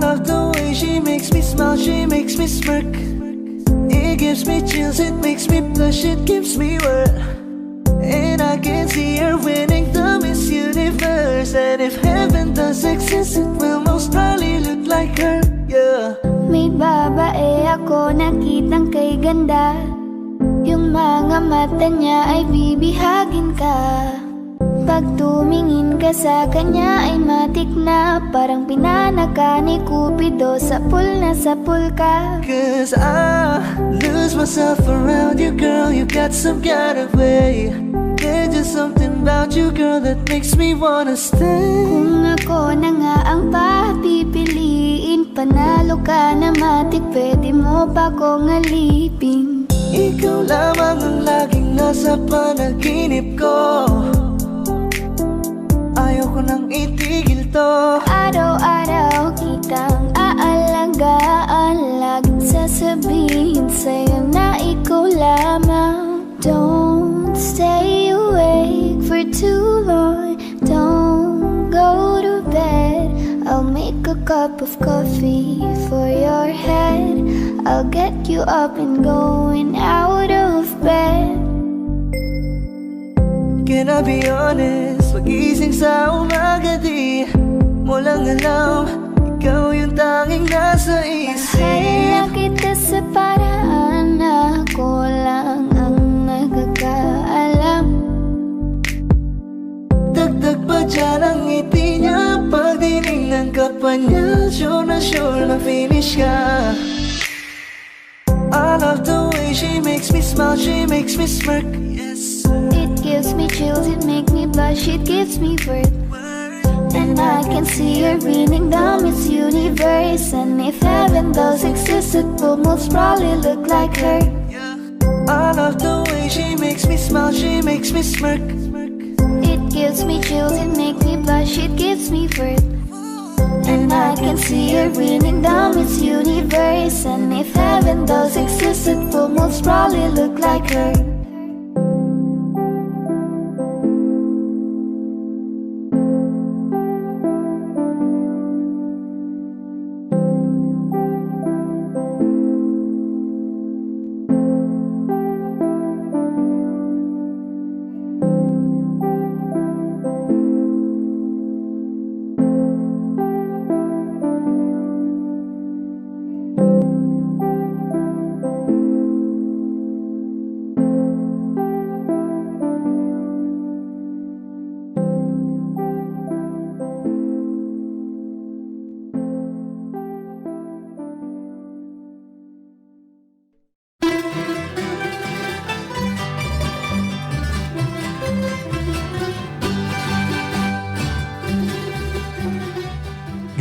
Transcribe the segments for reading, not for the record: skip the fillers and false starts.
love the way she makes me smile, she makes me smirk. It gives me chills, it makes me blush, it gives me worth. And I can see her winning the Miss Universe. And if heaven does exist, it will most probably look like her, yeah. May babae ako nakitang kay ganda. Yung mga mata niya ay bibihagin ka. Pag tumingin ka sa kanya ay matik na. Parang pinanaka ni Cupido, sapul na sapul ka. Cause I lose myself around you, girl. You got some kind of way. There's just something about you, girl, that makes me wanna stay. Kung ako na nga ang papipiliin, panalo ka na matik, pwede mo pa kong alipin. Ikaw lamang ang laging nasa panaginip ko. Ayaw ko nang itigil to. Araw-araw kitang aalagaan, laging sasabihin sa'yo na ikaw lamang. Don't stay awake for too long, don't go to bed. I'll make a cup of coffee for your head. I'll get you up and going out of bed. Can I be honest? Pag-ising sa umaga di mo lang alam, ikaw yung tanging nasa isip. Mahal kita sa paraan na ako lang ang nagkakaalam. Dagdag pa dyan ang ngiti niya, pag dinignan ka pa niya, sure na finish ka. I love the way she makes me smile, she makes me smirk. Yes. It gives me chills, it makes me blush, it gives me worth. And I can see her winning the Miss Universe. And if heaven does exist, it will most probably look like her. I love the way she makes me smile, she makes me smirk. It gives me chills, it makes me blush, it gives me worth. And I can see her winning the Miss Universe. And if heaven does exist, it will most probably look like her.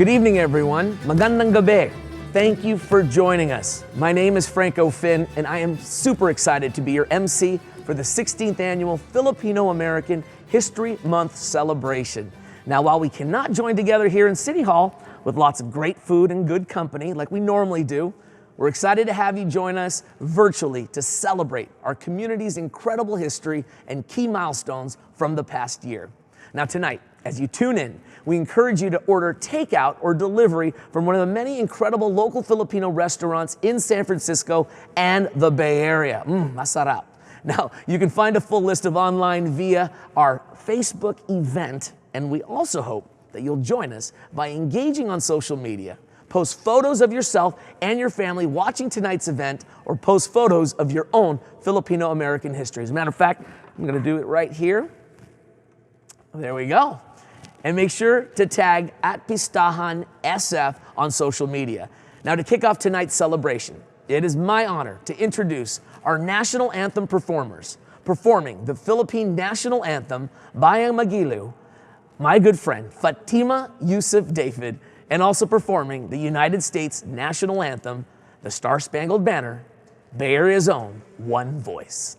Good evening, everyone. Magandang gabi. Thank you for joining us. My name is Franco Finn, and I am super excited to be your MC for the 16th annual Filipino-American History Month celebration. Now, while we cannot join together here in City Hall with lots of great food and good company like we normally do, we're excited to have you join us virtually to celebrate our community's incredible history and key milestones from the past year. Now, tonight, as you tune in, we encourage you to order takeout or delivery from one of the many incredible local Filipino restaurants in San Francisco and the Bay Area. Masarap. Now, you can find a full list of online via our Facebook event, and we also hope that you'll join us by engaging on social media. Post photos of yourself and your family watching tonight's event, or post photos of your own Filipino-American history. As a matter of fact, I'm going to do it right here. There we go. And make sure to tag @PistahanSF on social media. Now, to kick off tonight's celebration, it is my honor to introduce our national anthem performers. Performing the Philippine national anthem, Bayang Magiliw, my good friend Fatima Yusuf David, and also performing the United States national anthem, the Star-Spangled Banner, Bay Area's own One Voice.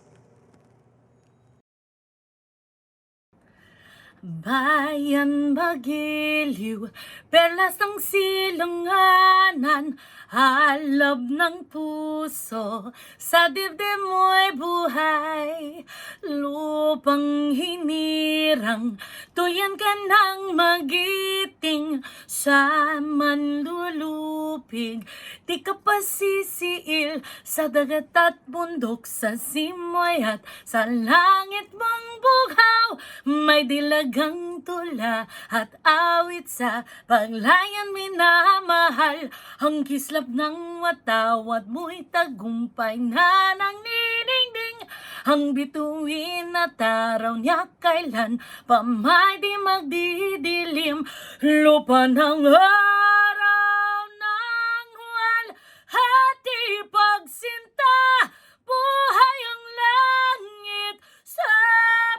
Bayan magiliw, perlas ng silanganan, halab ng puso, sa dibdib mo'y buhay. Lupang hinirang, tuyan ka ng magiting, sa manlulupig, di ka pasisiil sa dagat at bundok, sa simoy at sa langit mong bughaw. May dilagang tula at awit sa paglayan minamahal. Ang kislap ng watawat mo'y tagumpay na nangniningning. Ang bituin at araw niya kailan pa may di magdidilim. Lupa ng araw ng walhati pagsinta, buhay ang langit sa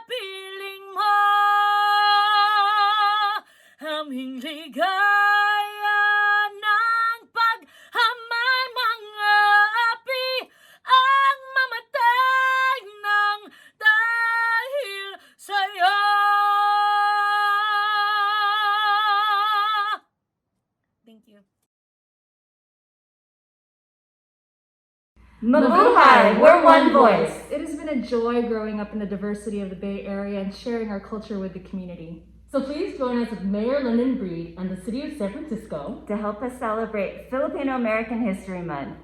piling mo. Aming ligaya ng paghamay mga api ang mamatay ng dahil sa'yo. Thank you. Mabuhay! We're one voice! It has been a joy growing up in the diversity of the Bay Area and sharing our culture with the community. So please join us with Mayor London Breed and the City of San Francisco to help us celebrate Filipino American History Month.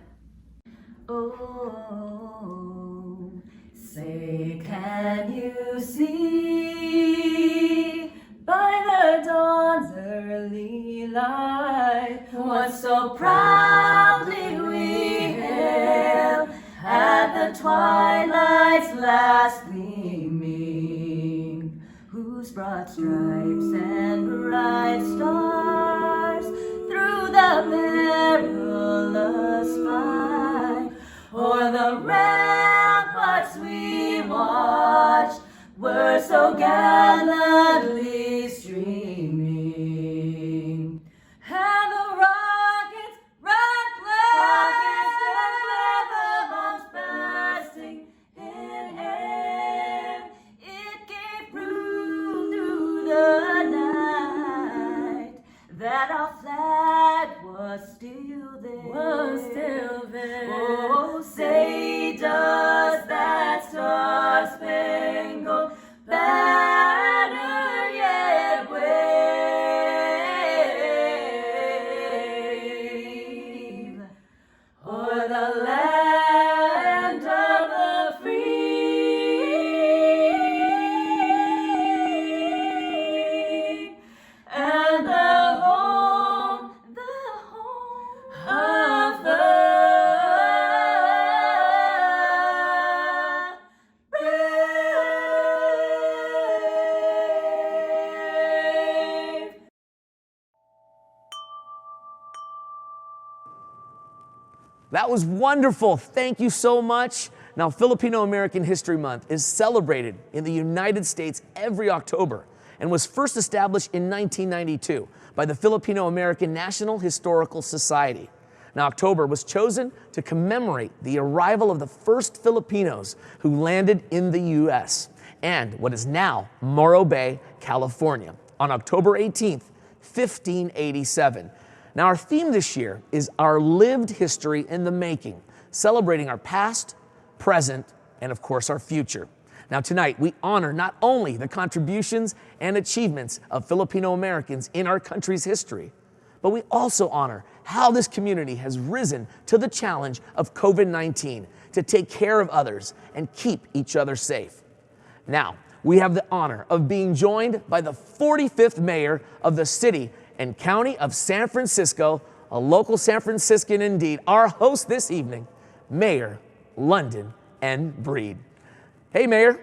Oh, say can you see by the dawn's early light what so proudly we hailed at the twilight's last gleaming, whose broad stripes and bright stars through the perilous fight o'er the ramparts we watched were so gallantly streaming. And the rockets red glare, the bombs bursting in air. It gave proof through the night that our flag was still there. Oh, say does that star-spangled banner yet wave o'er the land of the free and the home of the brave. That was wonderful. Thank you so much. Now, Filipino American History Month is celebrated in the United States every October and was first established in 1992 by the Filipino American National Historical Society. Now, October was chosen to commemorate the arrival of the first Filipinos who landed in the U.S. and what is now Morro Bay, California, on October 18th, 1587. Now, our theme this year is Our Lived History in the Making, celebrating our past, present, and of course, our future. Now, tonight, we honor not only the contributions and achievements of Filipino Americans in our country's history, but we also honor how this community has risen to the challenge of COVID-19 to take care of others and keep each other safe. Now, we have the honor of being joined by the 45th mayor of the city and county of San Francisco, a local San Franciscan indeed, our host this evening, Mayor London N. Breed. Hey, Mayor.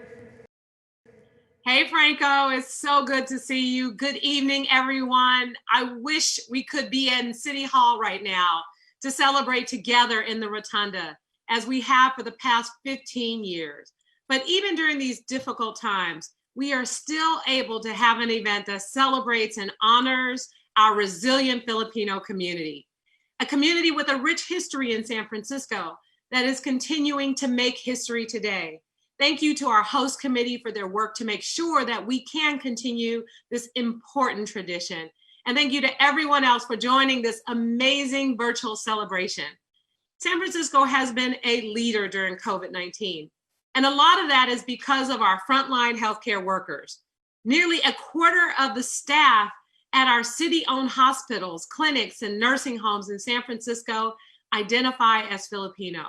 Hey, Franco, it's so good to see you. Good evening, everyone. I wish we could be in City Hall right now to celebrate together in the Rotunda, as we have for the past 15 years. But even during these difficult times, we are still able to have an event that celebrates and honors our resilient Filipino community, a community with a rich history in San Francisco that is continuing to make history today. Thank you to our host committee for their work to make sure that we can continue this important tradition. And thank you to everyone else for joining this amazing virtual celebration. San Francisco has been a leader during COVID-19. And a lot of that is because of our frontline healthcare workers. Nearly a quarter of the staff at our city-owned hospitals, clinics, and nursing homes in San Francisco identify as Filipino.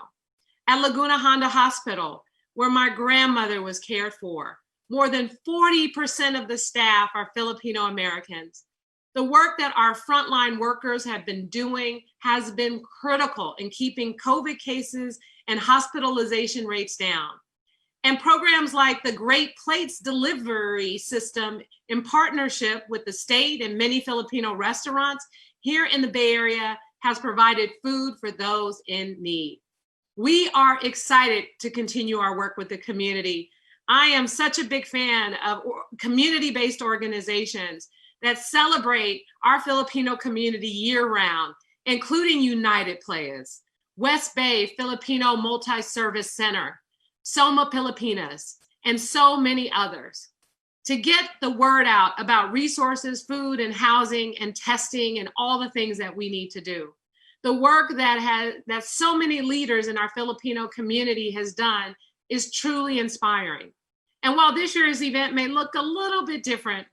At Laguna Honda Hospital, where my grandmother was cared for, more than 40% of the staff are Filipino Americans. The work that our frontline workers have been doing has been critical in keeping COVID cases and hospitalization rates down. And programs like the Great Plates delivery system in partnership with the state and many Filipino restaurants here in the Bay Area has provided food for those in need. We are excited to continue our work with the community. I am such a big fan of community-based organizations that celebrate our Filipino community year-round, including United Players, West Bay Filipino Multi-Service Center, Soma Pilipinas, and so many others. To get the word out about resources, food and housing and testing and all the things that we need to do. The work that so many leaders in our Filipino community has done is truly inspiring. And while this year's event may look a little bit different,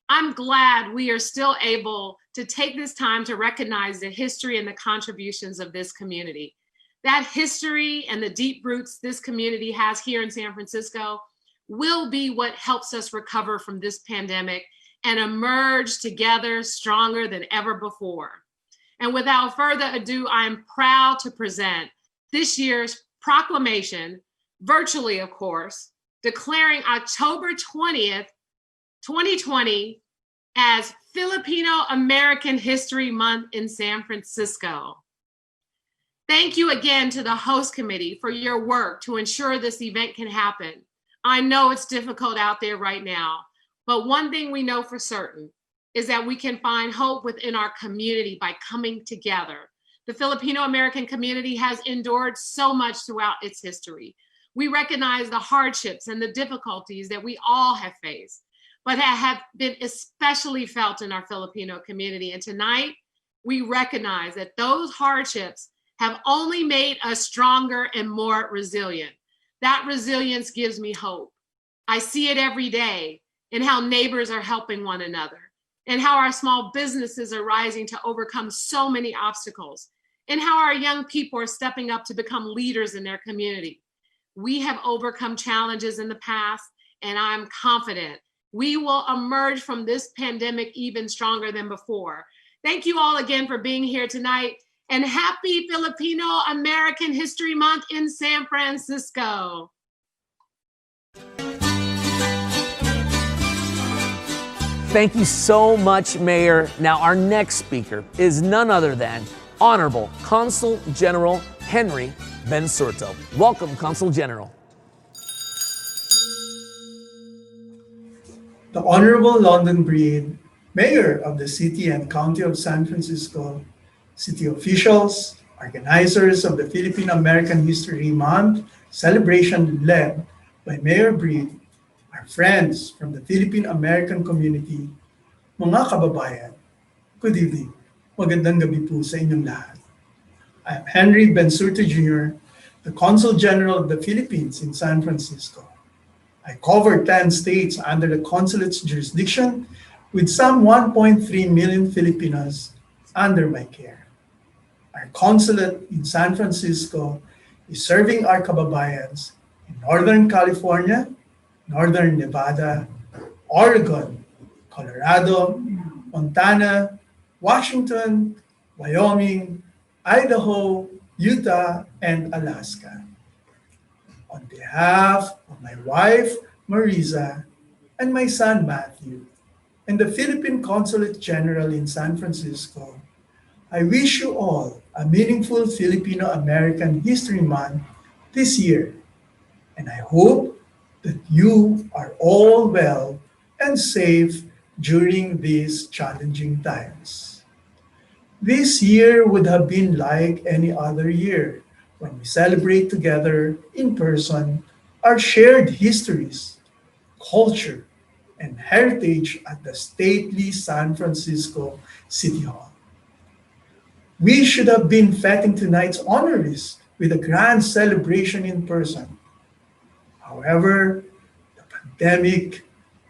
I'm glad we are still able to take this time to recognize the history and the contributions of this community. That history and the deep roots this community has here in San Francisco will be what helps us recover from this pandemic and emerge together stronger than ever before. And without further ado, I'm proud to present this year's proclamation, virtually of course, declaring October 20th, 2020 as Filipino American History Month in San Francisco. Thank you again to the host committee for your work to ensure this event can happen. I know it's difficult out there right now, but one thing we know for certain is that we can find hope within our community by coming together. The Filipino American community has endured so much throughout its history. We recognize the hardships and the difficulties that we all have faced, but have been especially felt in our Filipino community. And tonight, we recognize that those hardships have only made us stronger and more resilient. That resilience gives me hope. I see it every day in how neighbors are helping one another, and how our small businesses are rising to overcome so many obstacles, and how our young people are stepping up to become leaders in their community. We have overcome challenges in the past, and I'm confident we will emerge from this pandemic even stronger than before. Thank you all again for being here tonight, and happy Filipino American History Month in San Francisco. Thank you so much, Mayor. Now, our next speaker is none other than Honorable Consul General Henry Bensurto. Welcome, Consul General. The Honorable London Breed, Mayor of the City and County of San Francisco, city officials, organizers of the Filipino American History Month celebration led by Mayor Breed, our friends from the Philippine American community, mga kababayan, good evening. Magandang gabi po sa inyong lahat. I am Henry Bensurto Jr., the Consul General of the Philippines in San Francisco. I cover 10 states under the consulate's jurisdiction with some 1.3 million Filipinos under my care. Our consulate in San Francisco is serving our kababayans in Northern California, Northern Nevada, Oregon, Colorado, Montana, Washington, Wyoming, Idaho, Utah, and Alaska. On behalf of my wife, Marisa, and my son, Matthew, and the Philippine Consulate General in San Francisco, I wish you all a meaningful Filipino American History Month this year, and I hope that you are all well and safe during these challenging times. This year would have been like any other year when we celebrate together in person our shared histories, culture, and heritage at the stately San Francisco City Hall. We should have been fetting tonight's honorees with a grand celebration in person. However, the pandemic,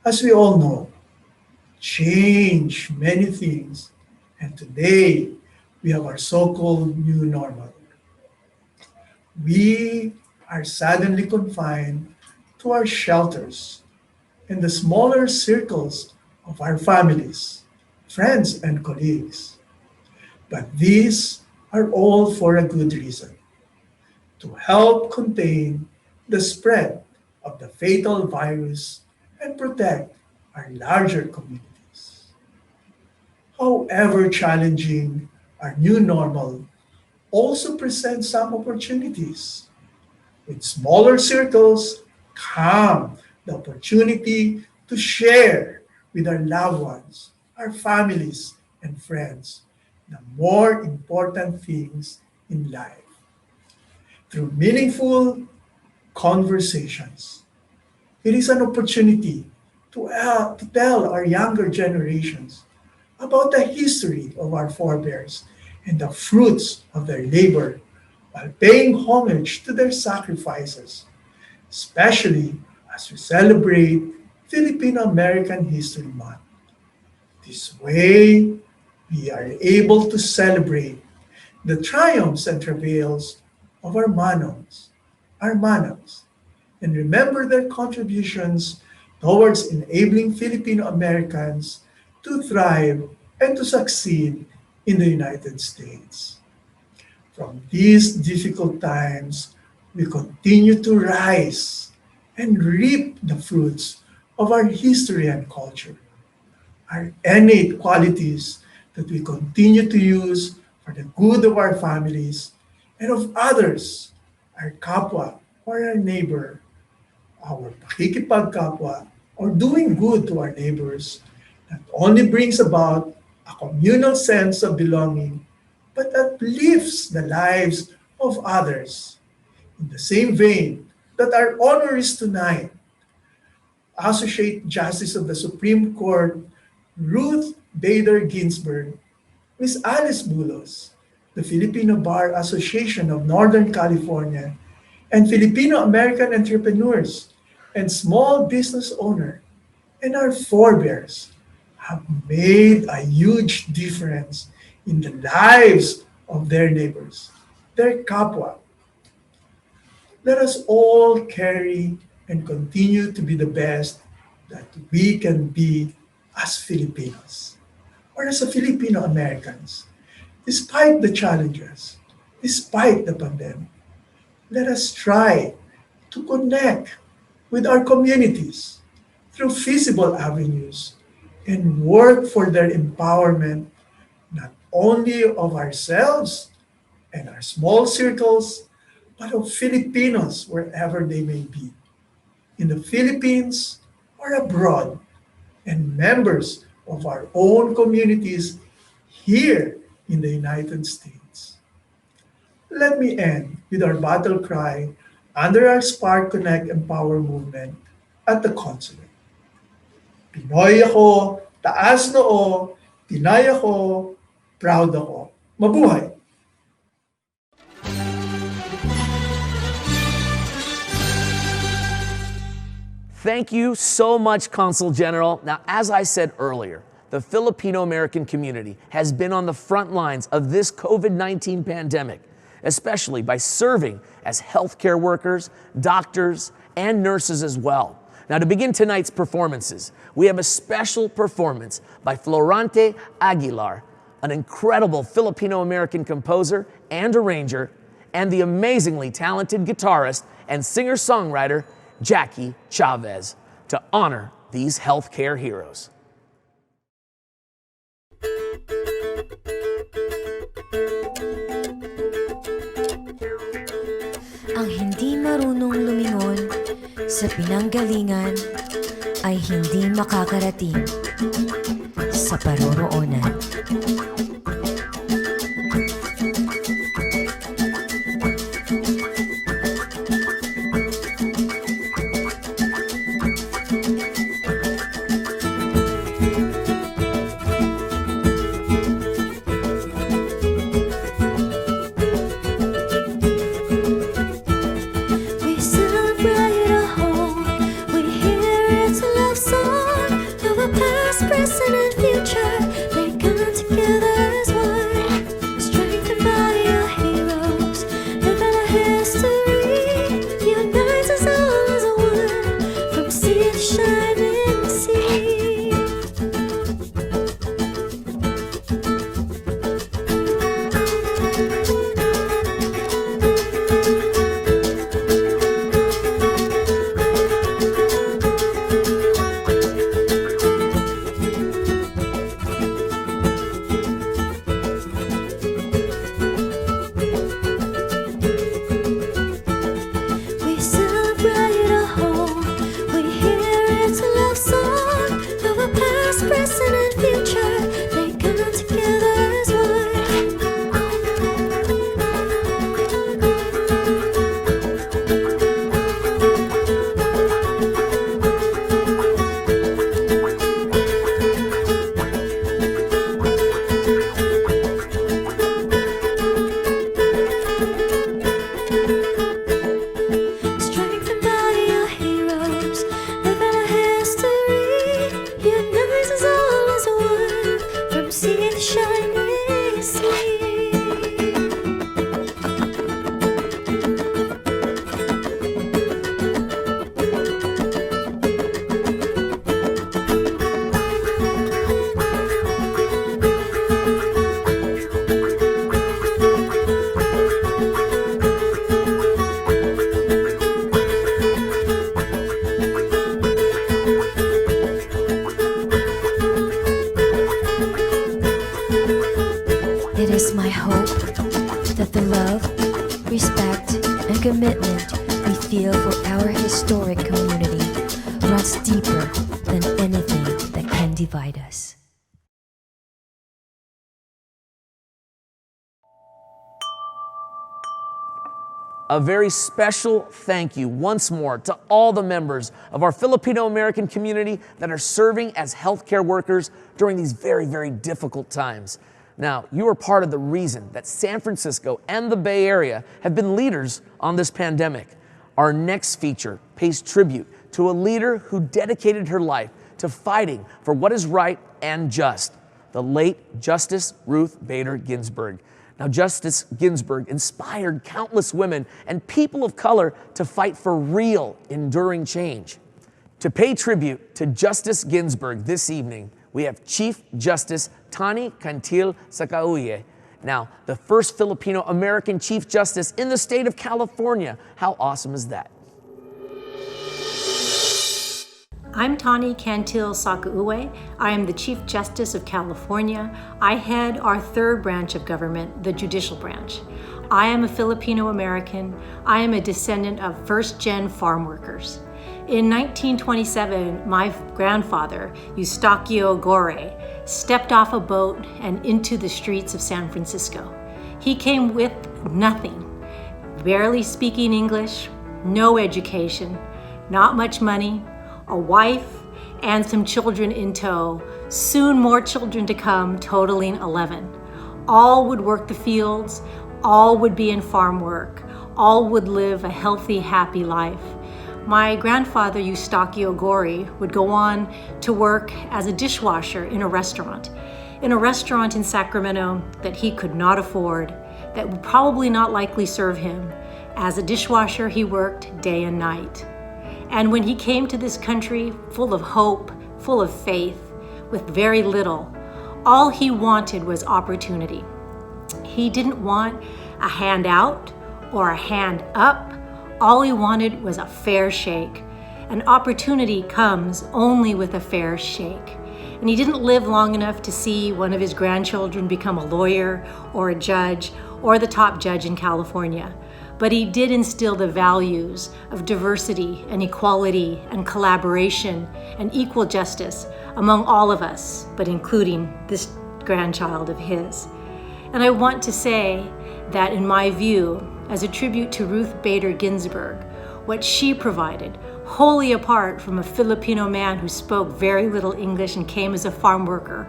as we all know, changed many things, and today we have our so-called new normal. We are suddenly confined to our shelters and the smaller circles of our families, friends, and colleagues. But these are all for a good reason, to help contain the spread of the fatal virus and protect our larger communities. However challenging, our new normal also presents some opportunities. With smaller circles come the opportunity to share with our loved ones, our families, and friends the more important things in life. Through meaningful conversations, it is an opportunity to tell our younger generations about the history of our forebears and the fruits of their labor while paying homage to their sacrifices, especially as we celebrate Filipino American History Month. This way, we are able to celebrate the triumphs and travails of our manons, and remember their contributions towards enabling Filipino Americans to thrive and to succeed in the United States. From these difficult times, we continue to rise and reap the fruits of our history and culture, our innate qualities that we continue to use for the good of our families and of others, our kapwa or our neighbor, our pakikipagkapwa or doing good to our neighbors not only brings about a communal sense of belonging, but uplifts the lives of others. In the same vein that our honor is tonight, Associate Justice of the Supreme Court Ruth Bader Ginsburg, Ms. Alice Bulos, the Filipino Bar Association of Northern California, and Filipino American entrepreneurs and small business owners, and our forebears have made a huge difference in the lives of their neighbors, their kapwa. Let us all carry and continue to be the best that we can be as Filipinos or as a Filipino Americans. Despite the challenges, despite the pandemic, let us try to connect with our communities through feasible avenues and work for their empowerment, not only of ourselves and our small circles, but of Filipinos wherever they may be, in the Philippines or abroad, and members of our own communities here in the United States. Let me end with our battle cry under our Spark Connect Empower movement at the consulate. Pinoy ako, taas noo, Pinay ako, proud ako. Mabuhay! Thank you so much, Consul General. Now, as I said earlier, the Filipino American community has been on the front lines of this COVID-19 pandemic, especially by serving as healthcare workers, doctors, and nurses as well. Now, to begin tonight's performances, we have a special performance by Florante Aguilar, an incredible Filipino American composer and arranger, and the amazingly talented guitarist and singer-songwriter Jackie Chavez, to honor these healthcare heroes. Ang hindi marunong lumingon sa pinanggalingan ay hindi makakarating sa paroroonan. Present It is my hope that the love, respect, and commitment we feel for our historic community runs deeper than anything that can divide us. A very special thank you once more to all the members of our Filipino American community that are serving as healthcare workers during these very, very difficult times. Now, you are part of the reason that San Francisco and the Bay Area have been leaders on this pandemic. Our next feature pays tribute to a leader who dedicated her life to fighting for what is right and just, the late Justice Ruth Bader Ginsburg. Now, Justice Ginsburg inspired countless women and people of color to fight for real, enduring change. To pay tribute to Justice Ginsburg this evening, we have Chief Justice Tani Cantil Sacauye. Now, the first Filipino American Chief Justice in the state of California. How awesome is that? I'm Tani Cantil Sacauye. I am the Chief Justice of California. I head our third branch of government, the judicial branch. I am a Filipino American. I am a descendant of first-gen farm workers. In 1927, my grandfather, Eustaquio Gore, stepped off a boat and into the streets of San Francisco. He came with nothing, barely speaking English, no education, not much money, a wife, and some children in tow, soon more children to come, totaling 11. All would work the fields, all would be in farm work, all would live a healthy, happy life. My grandfather, Eustaquio Gore, would go on to work as a dishwasher in a restaurant in Sacramento that he could not afford, that would probably not likely serve him. As a dishwasher, he worked day and night. And when he came to this country full of hope, full of faith, with very little, all he wanted was opportunity. He didn't want a hand out or a hand up. All he wanted was a fair shake. And opportunity comes only with a fair shake. And he didn't live long enough to see one of his grandchildren become a lawyer or a judge or the top judge in California. But he did instill the values of diversity and equality and collaboration and equal justice among all of us, but including this grandchild of his. And I want to say that, in my view, as a tribute to Ruth Bader Ginsburg, what she provided, wholly apart from a Filipino man who spoke very little English and came as a farm worker,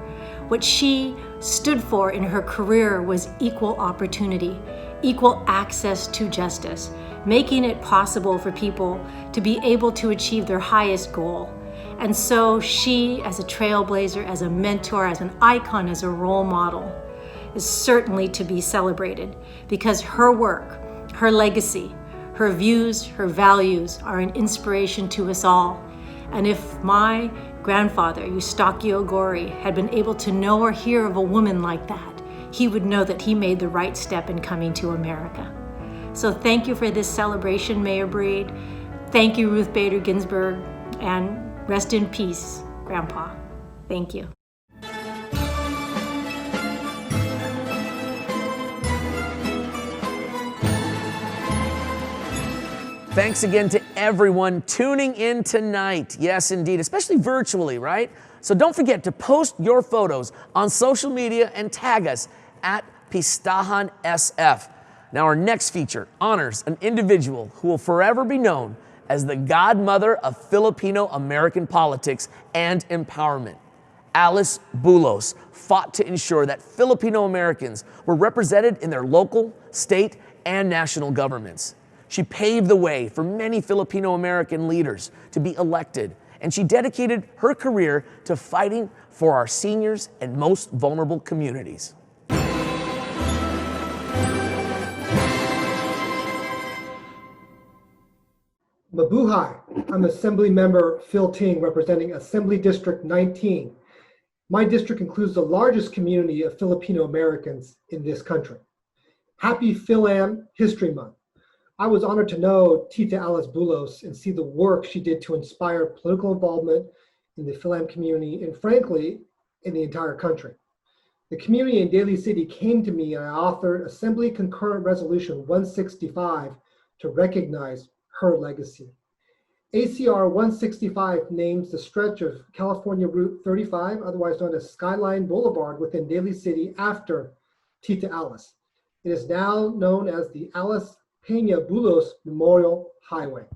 what she stood for in her career was equal opportunity, equal access to justice, making it possible for people to be able to achieve their highest goal. And so she, as a trailblazer, as a mentor, as an icon, as a role model, is certainly to be celebrated, because her work, her legacy, her views, her values are an inspiration to us all. And if my grandfather, Eustaquio Gore, had been able to know or hear of a woman like that, he would know that he made the right step in coming to America. So thank you for this celebration, Mayor Breed. Thank you, Ruth Bader Ginsburg, and rest in peace, Grandpa. Thank you. Thanks again to everyone tuning in tonight. Yes, indeed, especially virtually, right? So don't forget to post your photos on social media and tag us at Pistahan SF. Now, our next feature honors an individual who will forever be known as the godmother of Filipino American politics and empowerment. Alice Bulos fought to ensure that Filipino Americans were represented in their local, state, and national governments. She paved the way for many Filipino American leaders to be elected, and she dedicated her career to fighting for our seniors and most vulnerable communities. Mabuhay. I'm Assembly Member Phil Ting, representing Assembly District 19. My district includes the largest community of Filipino Americans in this country. Happy Philam History Month. I was honored to know Tita Alice Bulos and see the work she did to inspire political involvement in the Philam community and, frankly, in the entire country. The community in Daly City came to me and I authored Assembly Concurrent Resolution 165 to recognize her legacy. ACR 165 names the stretch of California Route 35, otherwise known as Skyline Boulevard, within Daly City after Tita Alice. It is now known as the Alice Pena Bulos Memorial Highway.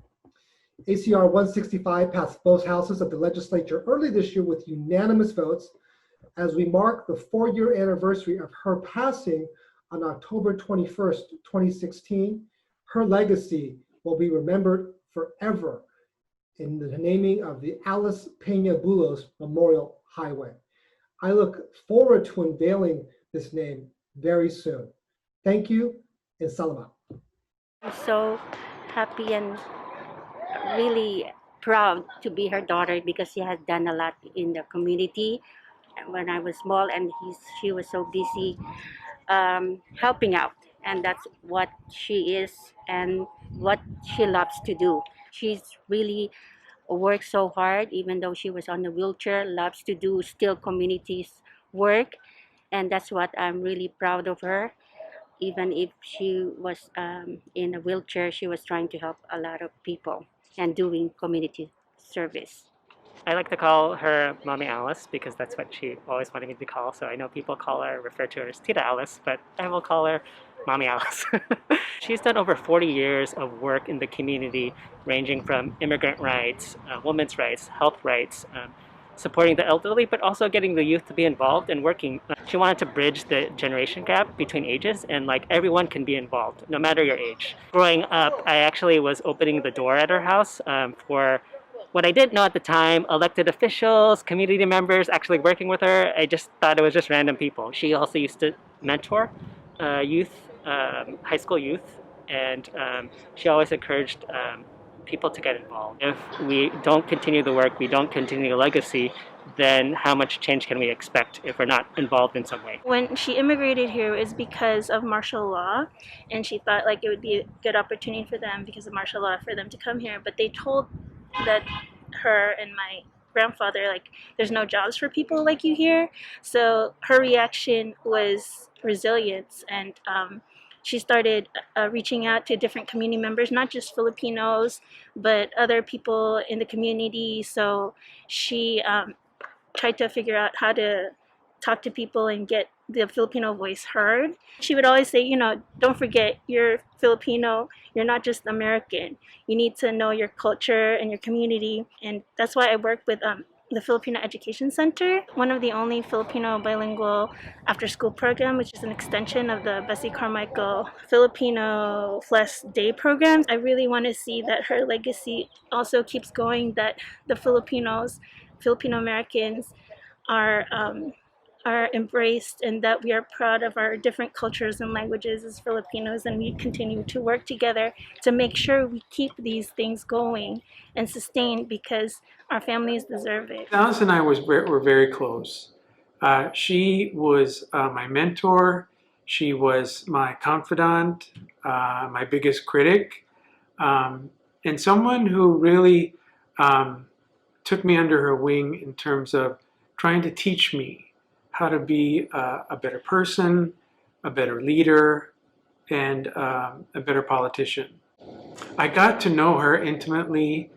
ACR 165 passed both houses of the legislature early this year with unanimous votes. As we mark the 4-year anniversary of her passing on October 21st, 2016, her legacy will be remembered forever in the naming of the Alice Pena Bulos Memorial Highway. I look forward to unveiling this name very soon. Thank you, and salamat. I'm so happy and really proud to be her daughter because she has done a lot in the community when I was small, and she was so busy helping out, and that's what she is and what she loves to do. She's really worked so hard, even though she was on a wheelchair, loves to do still communities work, and that's what I'm really proud of her. Even if she was in a wheelchair, she was trying to help a lot of people and doing community service. I like to call her Mommy Alice because that's what she always wanted me to call. So I know people refer to her as Tita Alice, but I will call her Mommy Alice. She's done over 40 years of work in the community, ranging from immigrant rights, women's rights, health rights, supporting the elderly, but also getting the youth to be involved and working. She wanted to bridge the generation gap between ages, and like everyone can be involved, no matter your age. Growing up, I actually was opening the door at her house for what I didn't know at the time, elected officials, community members actually working with her. I just thought it was just random people. She also used to mentor youth, high school youth, and she always encouraged people to get involved. If we don't continue the work, we don't continue the legacy, then how much change can we expect if we're not involved in some way? When she immigrated here, it was because of martial law, and she thought like it would be a good opportunity for them because of martial law for them to come here, but they told that her and my grandfather, like, there's no jobs for people like you here. So her reaction was resilience, and she started reaching out to different community members, not just Filipinos, but other people in the community. So she tried to figure out how to talk to people and get the Filipino voice heard. She would always say, you know, don't forget you're Filipino, you're not just American. You need to know your culture and your community. And that's why I work with the Filipino Education Center, one of the only Filipino bilingual after-school program, which is an extension of the Bessie Carmichael Filipino Flesh Day program. I really want to see that her legacy also keeps going, that the Filipinos, Filipino Americans are embraced, and that we are proud of our different cultures and languages as Filipinos, and we continue to work together to make sure we keep these things going and sustained because our families deserve it. Alice and I were very close. She was my mentor. She was my confidant, my biggest critic, and someone who really took me under her wing in terms of trying to teach me how to be a better person, a better leader, and a better politician. I got to know her intimately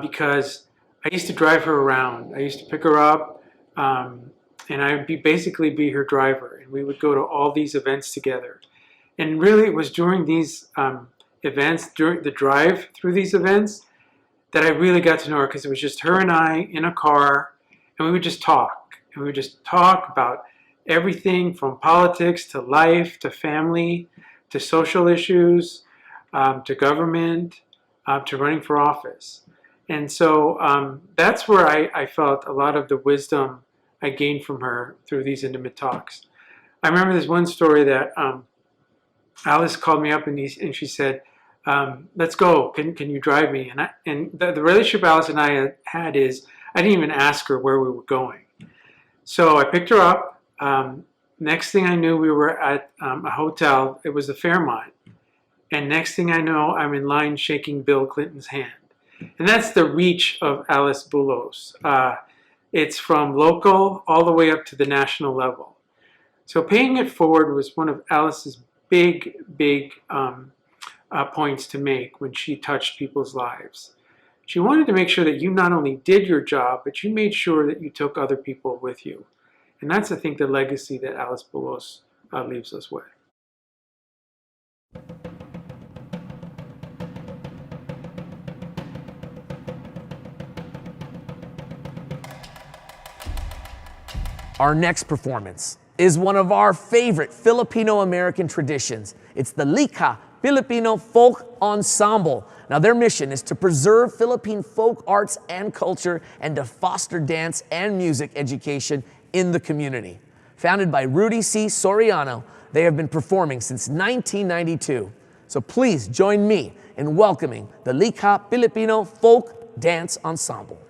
because I used to drive her around. I used to pick her up, and I would basically be her driver, and we would go to all these events together. And really, it was during these events, during the drive through these events, that I really got to know her, because it was just her and I in a car, and we would just talk. And we would just talk about everything from politics to life to family to social issues to government to running for office. And so that's where I felt a lot of the wisdom I gained from her through these intimate talks. I remember this one story that Alice called me up and she said, let's go, can you drive me? And the relationship Alice and I had is, I didn't even ask her where we were going. So I picked her up. Next thing I knew, we were at a hotel. It was the Fairmont. And next thing I know, I'm in line shaking Bill Clinton's hand. And that's the reach of Alice Bulos. It's from local all the way up to the national level. So paying it forward was one of Alice's big points to make when she touched people's lives. She wanted to make sure that you not only did your job, but you made sure that you took other people with you. And that's, I think, the legacy that Alice Boulos leaves us with. Our next performance is one of our favorite Filipino-American traditions. It's the Lika Filipino Folk Ensemble. Now, their mission is to preserve Philippine folk arts and culture and to foster dance and music education in the community. Founded by Rudy C. Soriano, they have been performing since 1992. So please join me in welcoming the Lika Filipino Folk Dance Ensemble.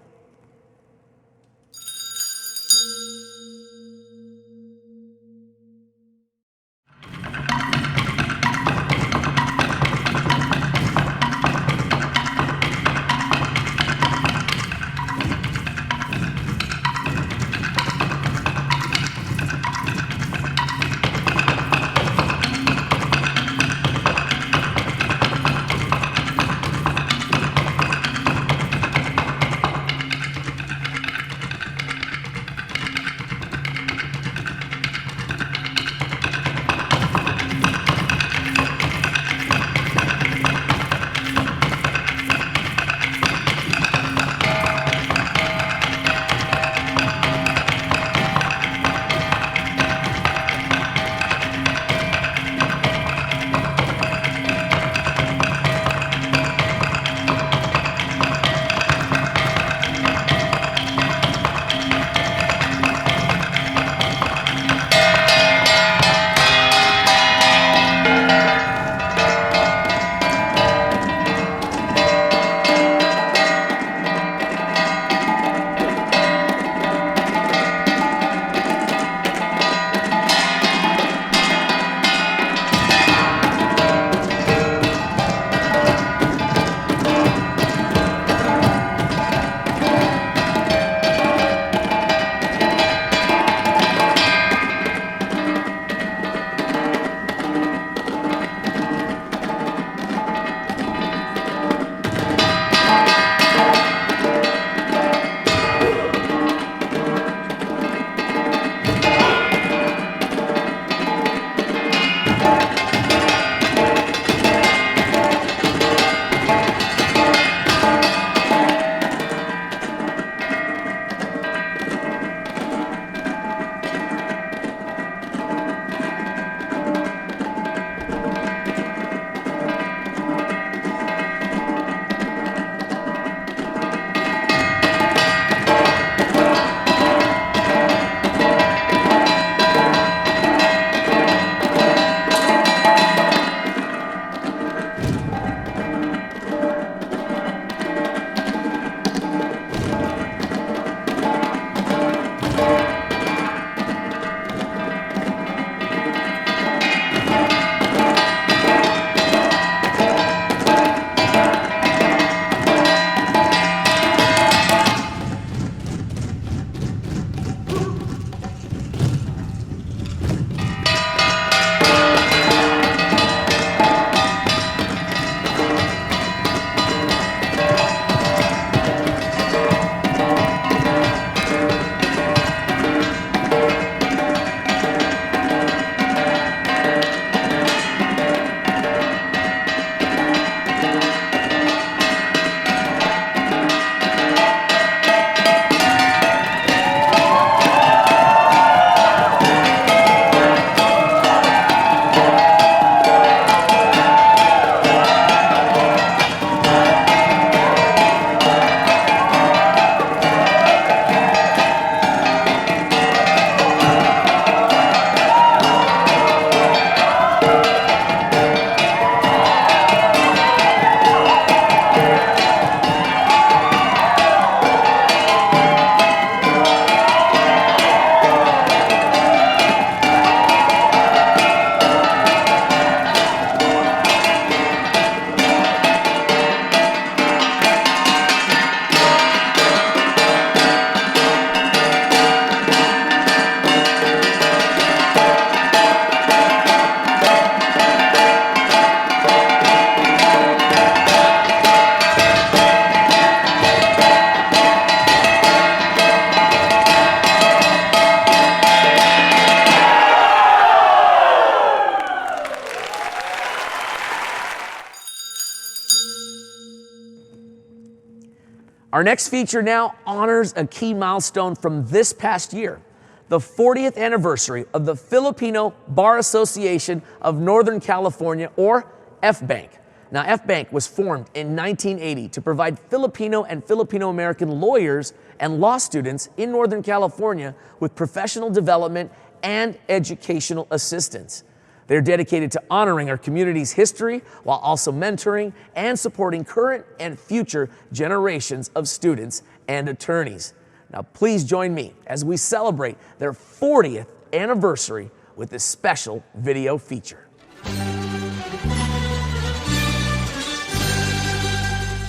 Our next feature now honors a key milestone from this past year, the 40th anniversary of the Filipino Bar Association of Northern California, or FBank. Now, FBank was formed in 1980 to provide Filipino and Filipino-American lawyers and law students in Northern California with professional development and educational assistance. They're dedicated to honoring our community's history while also mentoring and supporting current and future generations of students and attorneys. Now, please join me as we celebrate their 40th anniversary with this special video feature.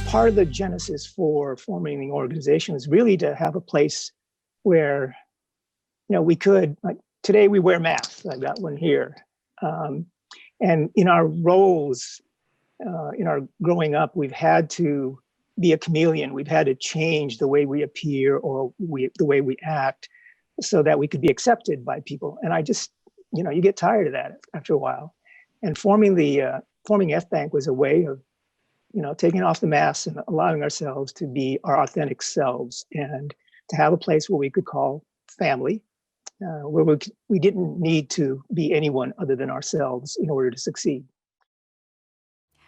Part of the genesis for forming the organization is really to have a place where, we could, like today we wear masks. I've got one here. And in our roles, in our growing up, we've had to be a chameleon. We've had to change the way we appear or the way we act so that we could be accepted by people. And I just, you get tired of that after a while. And forming FBank was a way of, taking off the masks and allowing ourselves to be our authentic selves and to have a place where we could call family, where we didn't need to be anyone other than ourselves in order to succeed.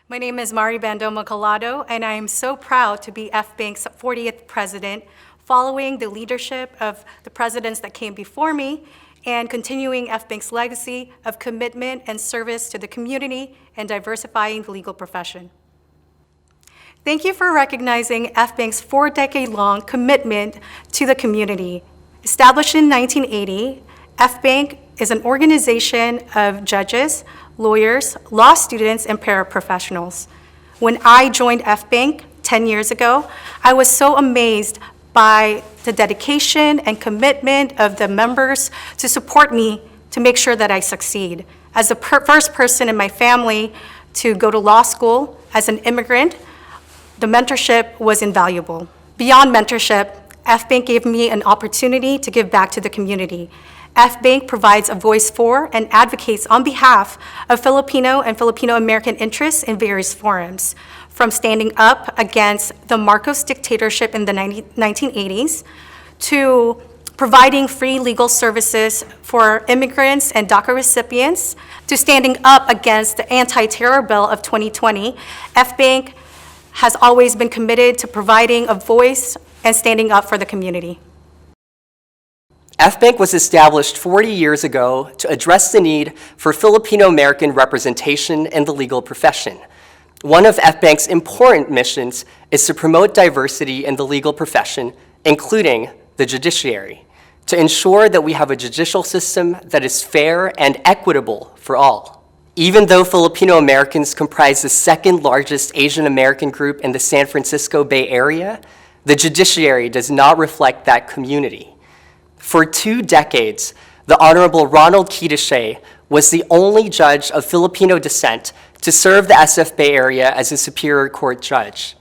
My name is Mari Bandoma Collado, and I am so proud to be FBank's 40th president, following the leadership of the presidents that came before me and continuing FBank's legacy of commitment and service to the community and diversifying the legal profession. Thank you for recognizing FBank's 4-decade-long commitment to the community. Established in 1980, FBank is an organization of judges, lawyers, law students, and paraprofessionals. When I joined FBank 10 years ago, I was so amazed by the dedication and commitment of the members to support me to make sure that I succeed. As the first person in my family to go to law school as an immigrant, the mentorship was invaluable. Beyond mentorship, FBank gave me an opportunity to give back to the community. FBank provides a voice for and advocates on behalf of Filipino and Filipino-American interests in various forums, from standing up against the Marcos dictatorship in the 1980s to providing free legal services for immigrants and DACA recipients, to standing up against the anti-terror bill of 2020. FBank has always been committed to providing a voice and standing up for the community. FBank was established 40 years ago to address the need for Filipino-American representation in the legal profession. One of FBank's important missions is to promote diversity in the legal profession, including the judiciary, to ensure that we have a judicial system that is fair and equitable for all. Even though Filipino Americans comprise the second largest Asian American group in the San Francisco Bay Area, the judiciary does not reflect that community. For 2 decades, the Honorable Ronald Kitashay was the only judge of Filipino descent to serve the SF Bay Area as a Superior Court judge.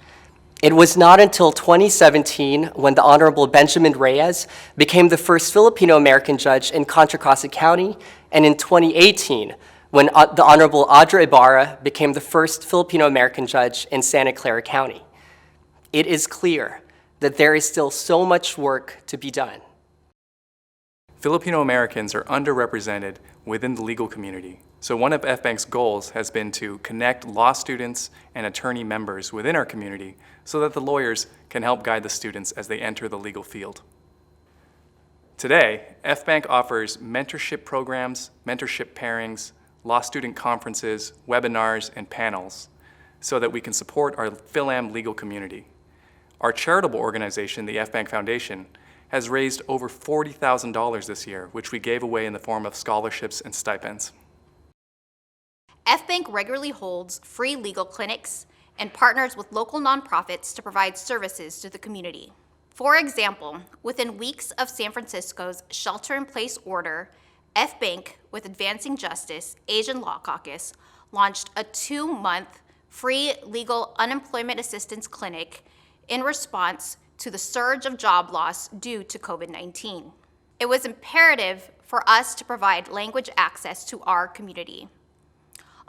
It was not until 2017 when the Honorable Benjamin Reyes became the first Filipino-American judge in Contra Costa County, and in 2018 when the Honorable Audra Ibarra became the first Filipino-American judge in Santa Clara County. It is clear that there is still so much work to be done. Filipino Americans are underrepresented within the legal community, so one of FBank's goals has been to connect law students and attorney members within our community so that the lawyers can help guide the students as they enter the legal field. Today, FBank offers mentorship programs, mentorship pairings, law student conferences, webinars, and panels so that we can support our PhilAm legal community. Our charitable organization, the FBank Foundation, has raised over $40,000 this year, which we gave away in the form of scholarships and stipends. FBank regularly holds free legal clinics and partners with local nonprofits to provide services to the community. For example, within weeks of San Francisco's shelter-in-place order, FBank, with Advancing Justice Asian Law Caucus, launched a 2-month free legal unemployment assistance clinic in response to the surge of job loss due to COVID-19. It was imperative for us to provide language access to our community.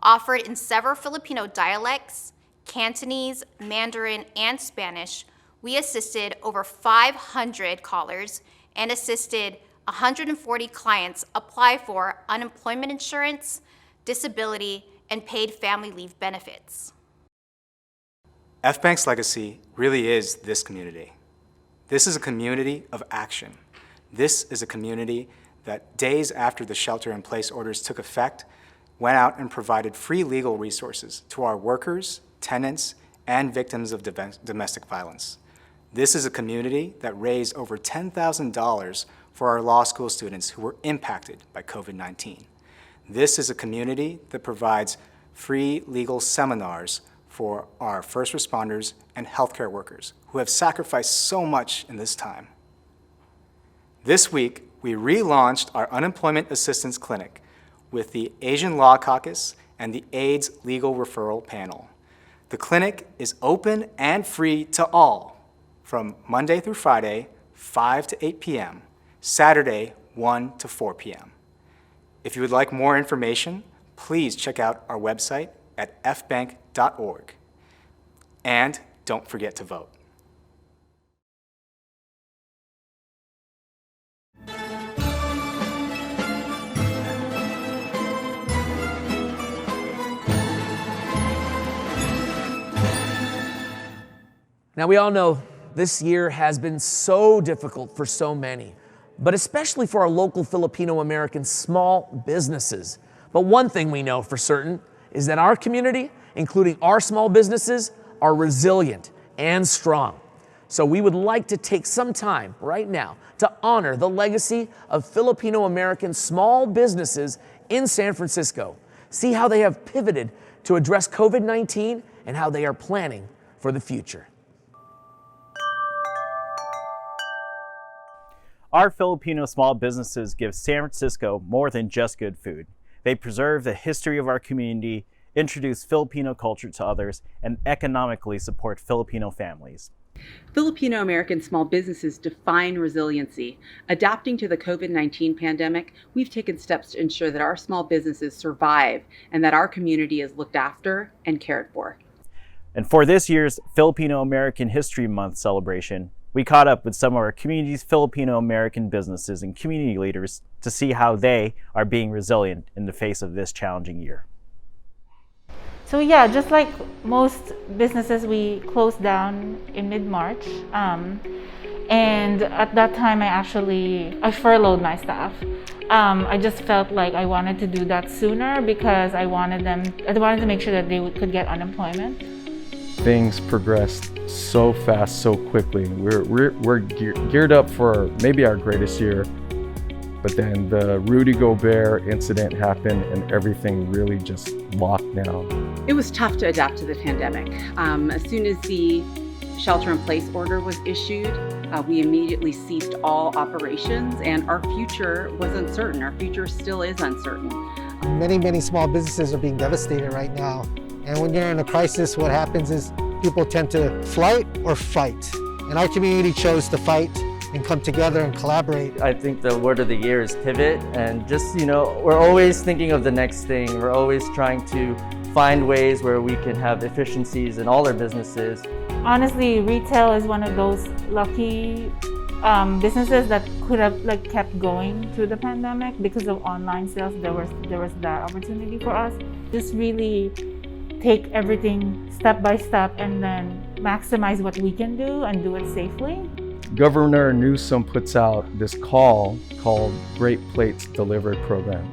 Offered in several Filipino dialects, Cantonese, Mandarin, and Spanish, We assisted over 500 callers and assisted 140 clients apply for unemployment insurance, disability, and paid family leave benefits. FBank's legacy really is this community. This is a community of action. This is a community that days after the shelter-in-place orders took effect, went out and provided free legal resources to our workers, tenants, and victims of domestic violence. This is a community that raised over $10,000 for our law school students who were impacted by COVID-19. This is a community that provides free legal seminars for our first responders and healthcare workers who have sacrificed so much in this time. This week, we relaunched our Unemployment Assistance Clinic with the Asian Law Caucus and the AIDS Legal Referral Panel. The clinic is open and free to all from Monday through Friday, 5 to 8 p.m., Saturday, 1 to 4 p.m. If you would like more information, please check out our website at fbank.org. And don't forget to vote. Now, we all know this year has been so difficult for so many, but especially for our local Filipino American small businesses. But one thing we know for certain is that our community, including our small businesses, are resilient and strong. So we would like to take some time right now to honor the legacy of Filipino American small businesses in San Francisco, see how they have pivoted to address COVID-19 and how they are planning for the future. Our Filipino small businesses give San Francisco more than just good food. They preserve the history of our community, introduce Filipino culture to others, and economically support Filipino families. Filipino American small businesses define resiliency. Adapting to the COVID-19 pandemic, we've taken steps to ensure that our small businesses survive and that our community is looked after and cared for. And for this year's Filipino American History Month celebration, we caught up with some of our community's Filipino American businesses and community leaders to see how they are being resilient in the face of this challenging year. So yeah, just like most businesses, we closed down in mid-March. And at that time, I furloughed my staff. I just felt like I wanted to do that sooner because I wanted to make sure that they could get unemployment. Things progressed so fast, so quickly. We're geared up for maybe our greatest year, but then the Rudy Gobert incident happened and everything really just locked down. It was tough to adapt to the pandemic. As soon as the shelter-in-place order was issued, we immediately ceased all operations, and our future was uncertain. Our future still is uncertain. Many small businesses are being devastated right now. And when you're in a crisis, what happens is people tend to flight or fight. And our community chose to fight and come together and collaborate. I think the word of the year is pivot, and just, we're always thinking of the next thing. We're always trying to find ways where we can have efficiencies in all our businesses. Honestly, retail is one of those lucky businesses that could have kept going through the pandemic because of online sales. There was that opportunity for us. Just really take everything step by step and then maximize what we can do and do it safely. Governor Newsom puts out this call called Great Plates Delivered Program.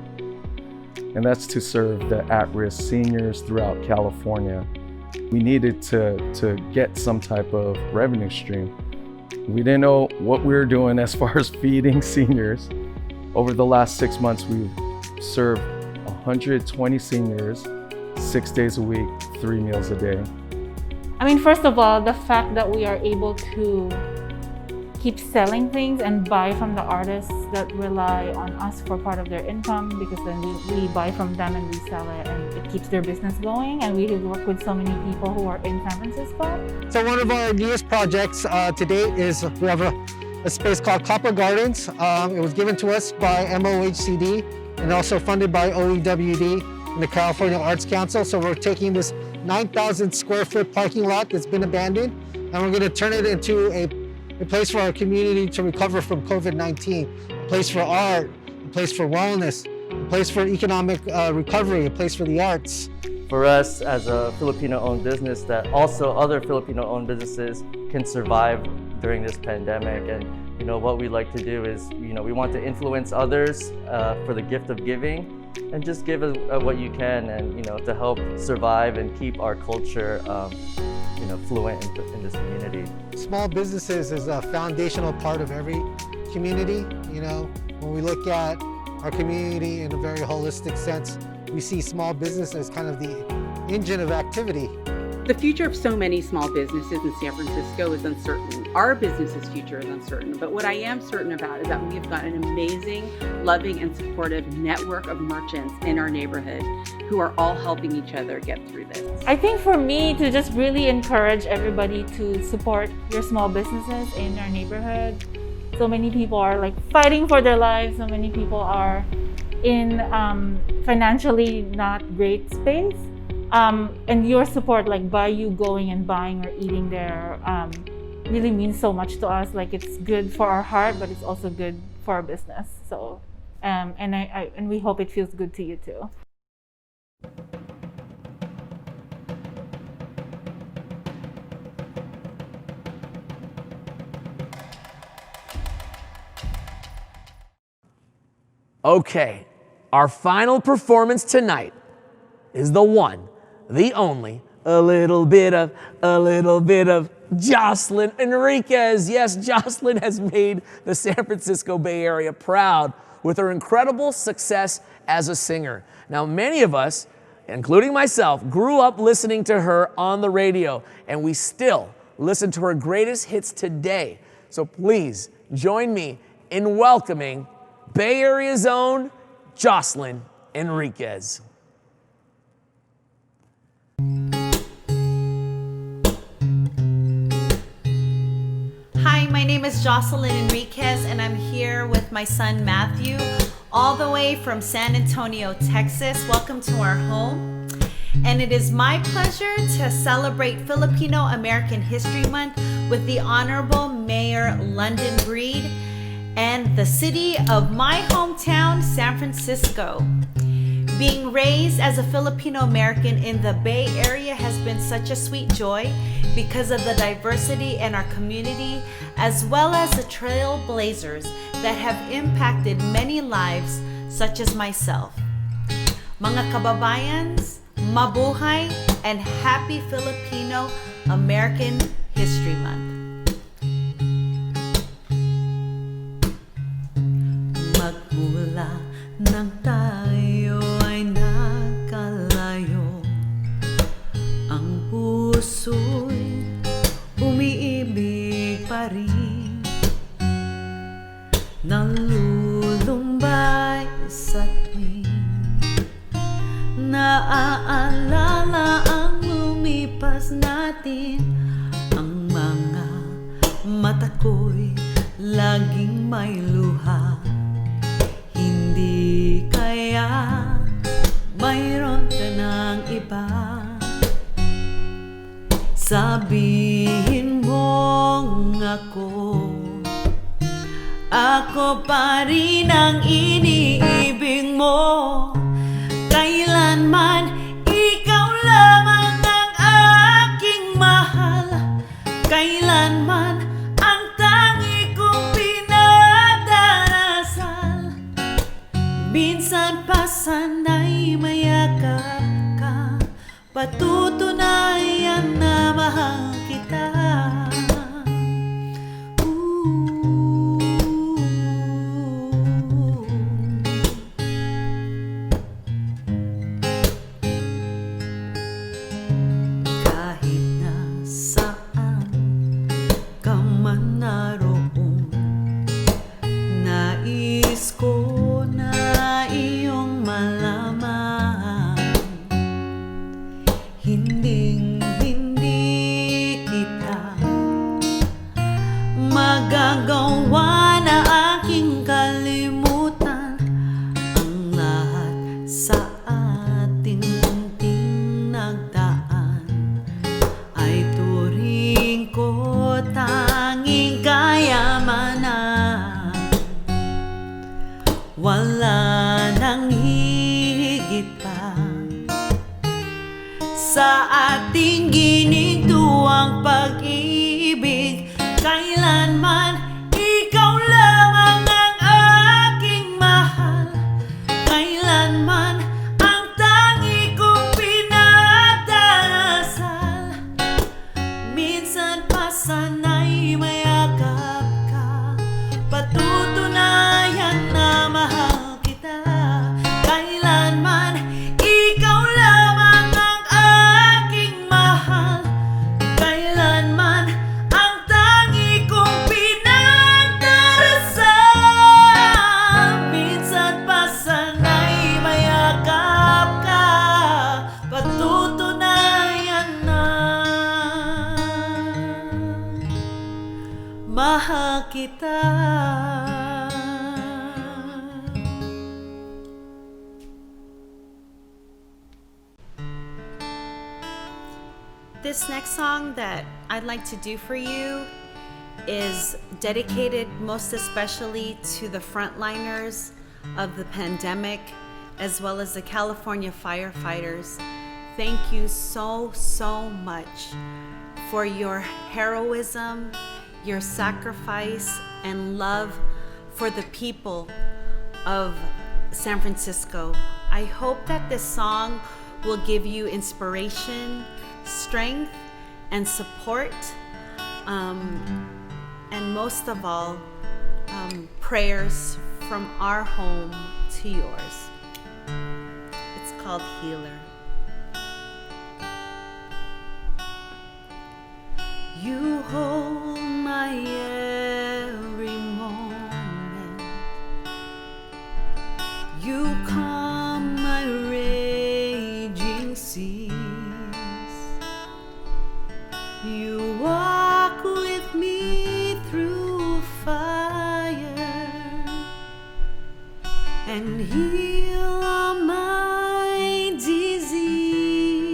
And that's to serve the at-risk seniors throughout California. We needed to get some type of revenue stream. We didn't know what we were doing as far as feeding seniors. Over the last 6 months, we've served 120 seniors, 6 days a week, 3 meals a day. I mean, first of all, the fact that we are able to keep selling things and buy from the artists that rely on us for part of their income, because then we buy from them and we sell it, and it keeps their business going. And we work with so many people who are in San Francisco. So one of our newest projects to date is we have a space called Copper Gardens. It was given to us by MOHCD and also funded by OEWD and the California Arts Council. So we're taking this 9,000 square foot parking lot that's been abandoned. and we're going to turn it into a place for our community to recover from COVID-19, a place for art, a place for wellness, a place for economic recovery, a place for the arts. For us as a Filipino-owned business, that also other Filipino-owned businesses can survive during this pandemic. And what we like to do is, we want to influence others for the gift of giving, and just give what you can, and to help survive and keep our culture fluent in this community. Small businesses is a foundational part of every community. When we look at our community in a very holistic sense, we see small business as kind of the engine of activity. The future of so many small businesses in San Francisco is uncertain. Our business's future is uncertain, but what I am certain about is that we have got an amazing, loving, and supportive network of merchants in our neighborhood who are all helping each other get through this. I think for me to just really encourage everybody to support your small businesses in our neighborhood. So many people are like fighting for their lives. So many people are in financially not great space. And your support, like by you going and buying or eating there, really means so much to us. Like it's good for our heart, but it's also good for our business. So, and we hope it feels good to you too. Okay, our final performance tonight is the one, the only, a little bit of Jocelyn Enriquez. Yes, Jocelyn has made the San Francisco Bay Area proud with her incredible success as a singer. Now, many of us, including myself, grew up listening to her on the radio, and we still listen to her greatest hits today. So please join me in welcoming Bay Area's own Jocelyn Enriquez. Hi, my name is Jocelyn Enriquez, and I'm here with my son Matthew, all the way from San Antonio, Texas. Welcome to our home. And it is my pleasure to celebrate Filipino American History Month with the Honorable Mayor London Breed and the city of my hometown, San Francisco. Being raised as a Filipino American in the Bay Area has been such a sweet joy because of the diversity in our community, as well as the trailblazers that have impacted many lives, such as myself. Mga kababayans, mabuhay, and happy Filipino American History Month. Magmula nang tayo ay nagkalayo, ang puso'y umiibig pa rin, nalulumbay sa tuwing naaalala ang lumipas natin. Ang mga mata ko'y laging may luha. Hindi kaya mayroon ka ng iba. Sabihin mong ako pa rin ang iniibig mo. Kailanman ikaw lamang ang aking mahal. Kailanman ang tangi kong pinagdarasal. Minsan pa sana'y mayakap ka, patutunayan na mahal kita. Kahit na saan ka man naroon, nais ko na iyong malaman. sa ating ginituang pag-ibig. Kailanman ikaw lamang ang aking mahal. Kailanman ang tangi kong pinagdarasal. Minsan pa sana'y mayakap ka, patutunayan na mahal kita. Kailanman ikaw lamang ang aking mahal. Kailanman ang tangi kong pinagdarasal. Minsan pa sana'y mayakap ka, patutunayan na mahal kita. This next song that I'd like to do for you is dedicated most especially to the frontliners of the pandemic, as well as the California firefighters. Thank you so, so much for your heroism, your sacrifice, and love for the people of San Francisco. I hope that this song will give you inspiration, strength, and support, and most of all, prayers from our home to yours. It's called Healer. You hold my every moment. You calm my raging seas. You walk with me through fire and heal all my disease.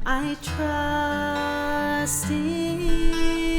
I trust in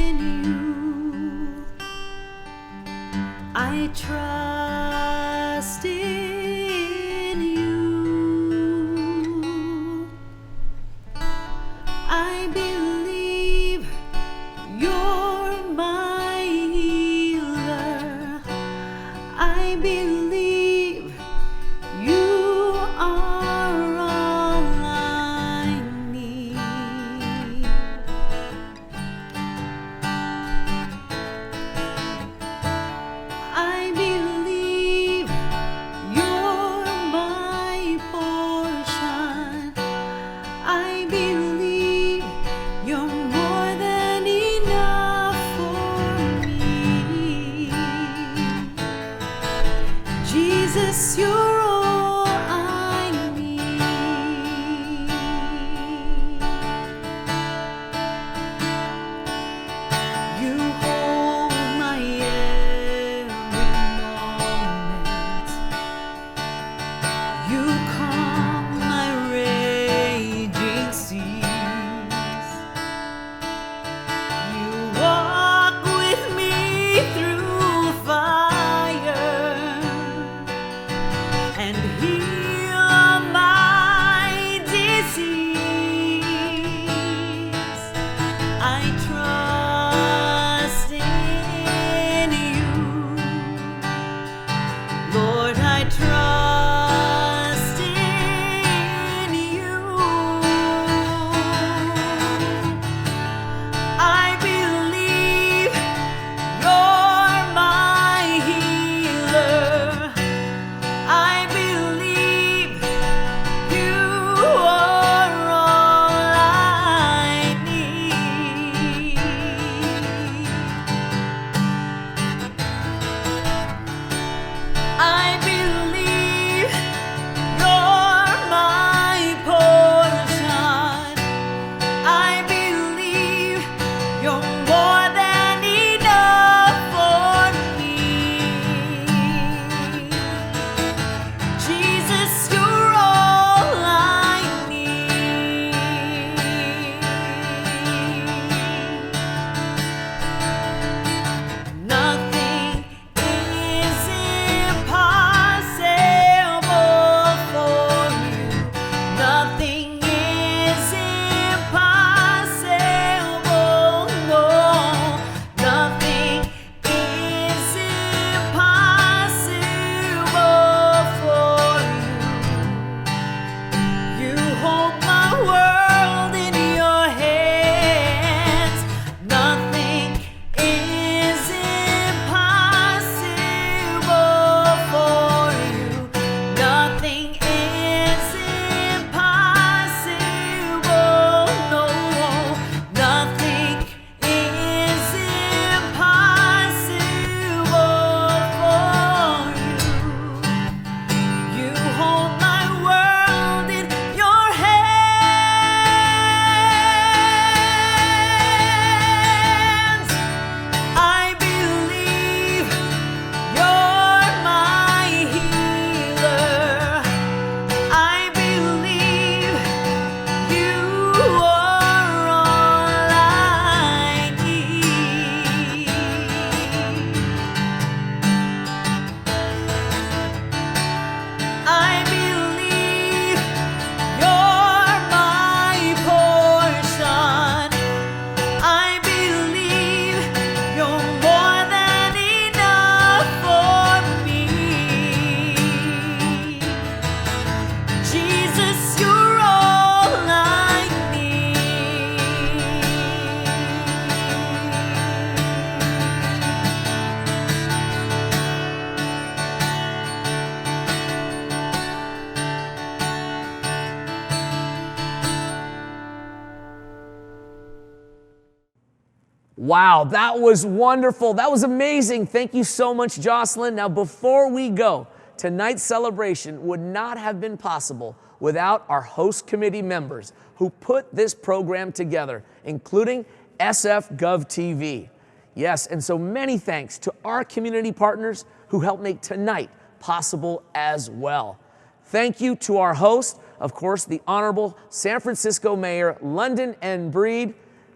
Wow, that was wonderful. That was amazing. Thank you so much, Jocelyn. Now, before we go, tonight's celebration would not have been possible without our host committee members who put this program together, including SF Gov TV. Yes, and so many thanks to our community partners who helped make tonight possible as well. Thank you to our host, of course, the Honorable San Francisco Mayor London N. Breed.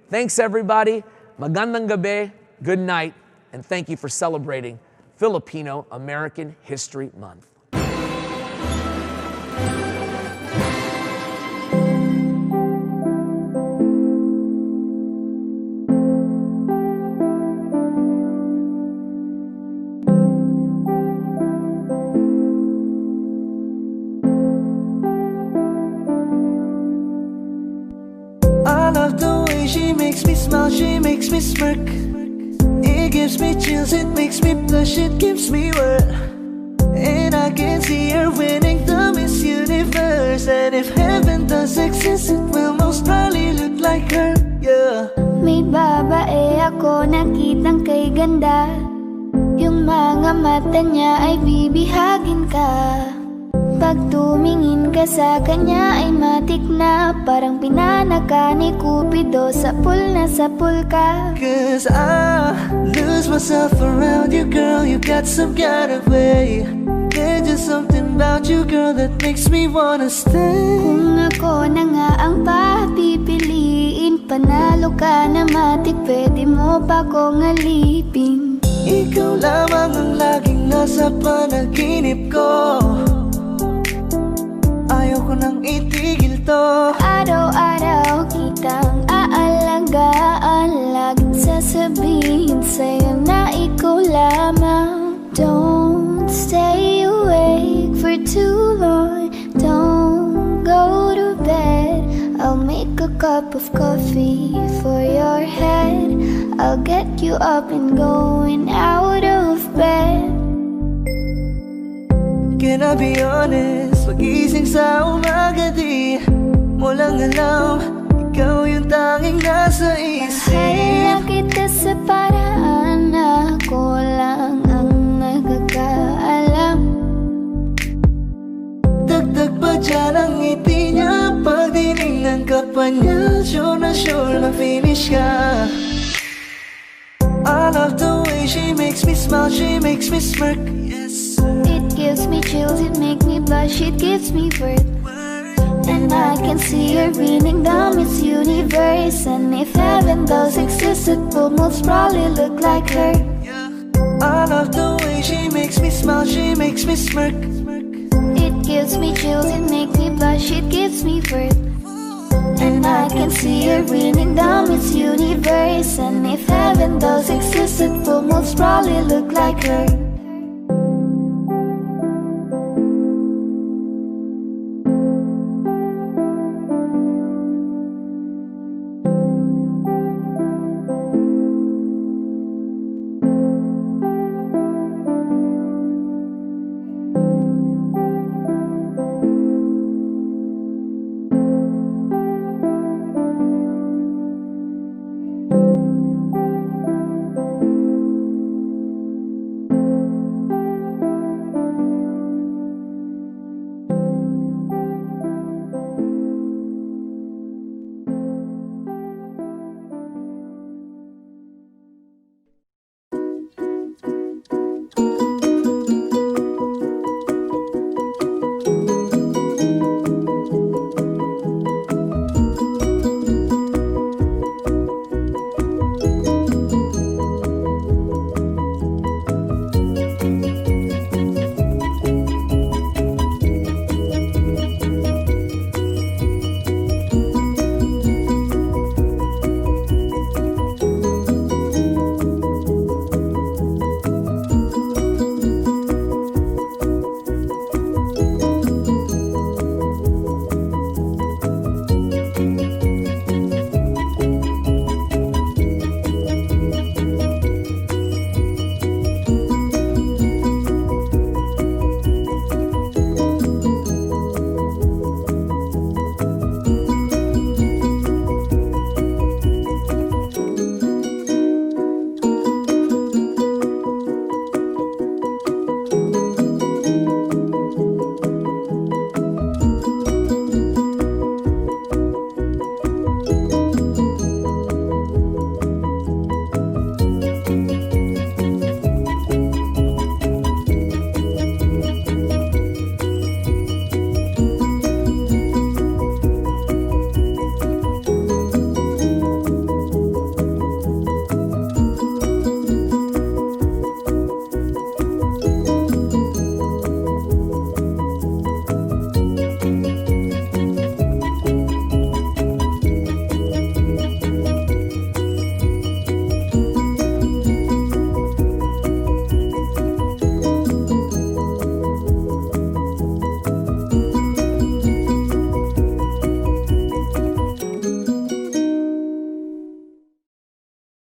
Thanks, everybody. Magandang gabi, good night, and thank you for celebrating Filipino American History Month. I love the way she makes me smile, she makes me smirk. It gives me chills, it makes me blush, it gives me worth. And I can see her winning the Miss Universe. And if heaven does exist, it will most probably look like her, yeah. May babae ako nakitang kay ganda. Yung mga mata niya ay bibihagin ka. Pag tumingin ka sa kanya ay matik na. Parang pinanaka ni Cupido, sapul na sapul ka. Cause I lose myself around you, girl. You got some kind of way. There's just something about you, girl, that makes me wanna stay. Kung ako na nga ang papipiliin, panalo ka na matik, pwede mo pa kong alipin. Ikaw lamang ang laging nasa panaginip ko. Ayaw ko nang itigil to. Araw-araw kitang aalagaan, laging sasabihin sa'yo na ikaw lamang. Don't stay awake for too long, don't go to bed. I'll make a cup of coffee for your head. I'll get you up and going out of bed. Can I be honest? Pag-ising sa umaga di mo lang alam, ikaw yung tanging nasa isip. Mahal na kita sa paraan na ako lang ang nagkakaalam. Dagdag pa dyan ang ngiti niya, pag dinignan ka pa niya, sure na finish ka. I love the way she makes me smile, she makes me smirk. Yes. It gives me chills, it makes me blush, it gives me worth. And I can see her winning the Miss Universe. And if heaven does exist, it will most probably look like her. I love the way she makes me smile, she makes me smirk. It gives me chills, it makes me blush, it gives me worth. And I can see her winning the Miss Universe. And if heaven does exist, it will most probably look like her.